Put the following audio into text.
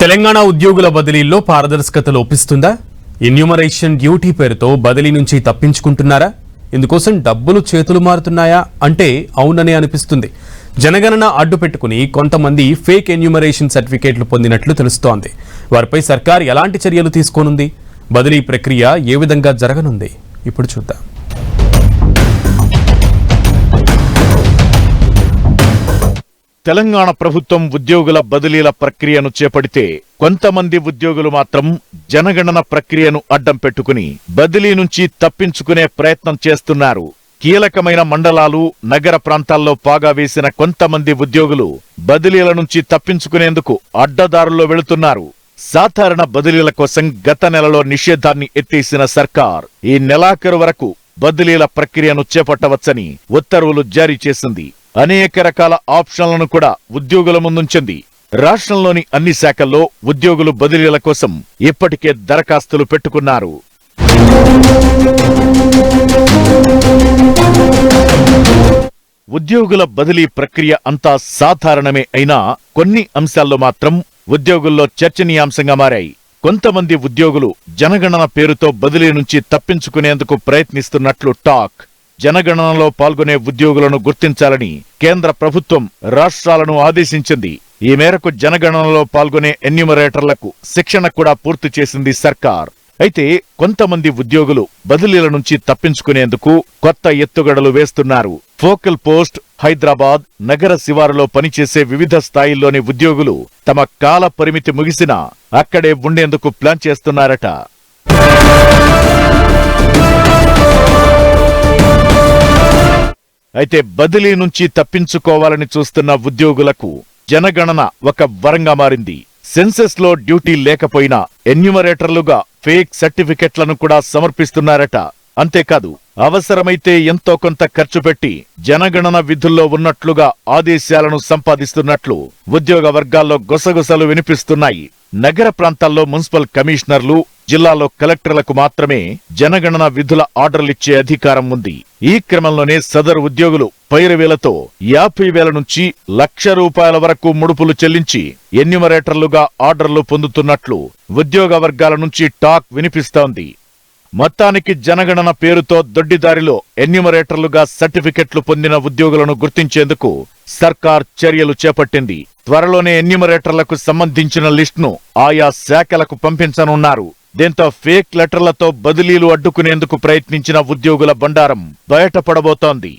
తెలంగాణ ఉద్యోగుల బదిలీల్లో పారదర్శకత లోపిస్తుందా? Enumeration duty పేరుతో బదిలీ నుంచి తప్పించుకుంటున్నారా? ఇందుకోసం డబ్బులు చేతులు మారుతున్నాయా అంటే అవుననే అనిపిస్తుంది. జనగణన అడ్డు పెట్టుకుని కొంతమంది ఫేక్ ఎన్యూమరేషన్ సర్టిఫికేట్లు పొందినట్లు తెలుస్తోంది. వారిపై సర్కార్ ఎలాంటి చర్యలు తీసుకోనుంది? బదిలీ ప్రక్రియ ఏ విధంగా జరగనుంది? ఇప్పుడు చూద్దాం. తెలంగాణ ప్రభుత్వం ఉద్యోగుల బదిలీల ప్రక్రియను చేపడితే కొంతమంది ఉద్యోగులు మాత్రం జనగణన ప్రక్రియను అడ్డం పెట్టుకుని బదిలీ నుంచి తప్పించుకునే ప్రయత్నం చేస్తున్నారు. కీలకమైన మండలాలు, నగర ప్రాంతాల్లో పాగా వేసిన కొంతమంది ఉద్యోగులు బదిలీల నుంచి తప్పించుకునేందుకు అడ్డదారుల్లో వెళుతున్నారు. సాధారణ బదిలీల కోసం గత నెలలో నిషేధాన్ని ఎత్తేసిన సర్కార్ ఈ నెలాఖరు వరకు బదిలీల ప్రక్రియను చేపట్టవచ్చని ఉత్తర్వులు జారీ చేసింది. అనేక రకాల ఆప్షన్లను కూడా ఉద్యోగుల ముందుంచింది. రాష్ట్రంలోని అన్ని శాఖల్లో ఉద్యోగులు బదిలీల కోసం ఇప్పటికే దరఖాస్తులు పెట్టుకున్నారు. ఉద్యోగుల బదిలీ ప్రక్రియ అంతా సాధారణమే అయినా కొన్ని అంశాల్లో మాత్రం ఉద్యోగుల్లో చర్చనీయాంశంగా మారాయి. కొంతమంది ఉద్యోగులు జనగణన పేరుతో బదిలీ నుంచి తప్పించుకునేందుకు ప్రయత్నిస్తున్నట్లు టాక్. జనగణనలో పాల్గొనే ఉద్యోగులను గుర్తించాలని కేంద్ర ప్రభుత్వం రాష్ట్రాలను ఆదేశించింది. ఈ మేరకు జనగణనలో పాల్గొనే ఎన్యూమరేటర్లకు శిక్షణ కూడా పూర్తి చేసింది సర్కార్. అయితే కొంతమంది ఉద్యోగులు బదిలీల నుంచి తప్పించుకునేందుకు కొత్త ఎత్తుగడలు వేస్తున్నారు. ఫోకల్ పోస్ట్ హైదరాబాద్ నగర శివారులో పనిచేసే వివిధ స్థాయిల్లోని ఉద్యోగులు తమ కాల పరిమితి ముగిసినా అక్కడే ఉండేందుకు ప్లాన్ చేస్తున్నారట. అయితే బదిలీ నుంచి తప్పించుకోవాలని చూస్తున్న ఉద్యోగులకు జనగణన ఒక వరంగా మారింది. సెన్సెస్ లో డ్యూటీ లేకపోయినా ఎన్యూమరేటర్లుగా ఫేక్ సర్టిఫికెట్లను కూడా సమర్పిస్తున్నారట. అంతేకాదు అవసరమైతే ఎంతో కొంత ఖర్చు పెట్టి జనగణన విధుల్లో ఉన్నట్లుగా ఆదేశాలను సంపాదిస్తున్నట్లు ఉద్యోగ వర్గాల్లో గుసగుసలు వినిపిస్తున్నాయి. నగర ప్రాంతాల్లో మున్సిపల్ కమిషనర్లు, జిల్లాలో కలెక్టర్లకు మాత్రమే జనగణన విధుల ఆర్డర్లిచ్చే అధికారం ఉంది. ఈ క్రమంలోనే సదరు ఉద్యోగులు పైరవేలతో 50,000 నుంచి ₹1,00,000 వరకు ముడుపులు చెల్లించి ఎన్యూమరేటర్లుగా ఆర్డర్లు పొందుతున్నట్లు ఉద్యోగ వర్గాల నుంచి టాక్ వినిపిస్తోంది. మొత్తానికి జనగణన పేరుతో దొడ్డిదారిలో ఎన్యూమరేటర్లుగా సర్టిఫికెట్లు పొందిన ఉద్యోగులను గుర్తించేందుకు సర్కార్ చర్యలు చేపట్టింది. త్వరలోనే ఎన్యూమరేటర్లకు సంబంధించిన లిస్టును ఆయా శాఖలకు పంపించనున్నారు. దీంతో ఫేక్ లెటర్లతో బదిలీలు అడ్డుకునేందుకు ప్రయత్నించిన ఉద్యోగుల బండారం బయటపడబోతోంది.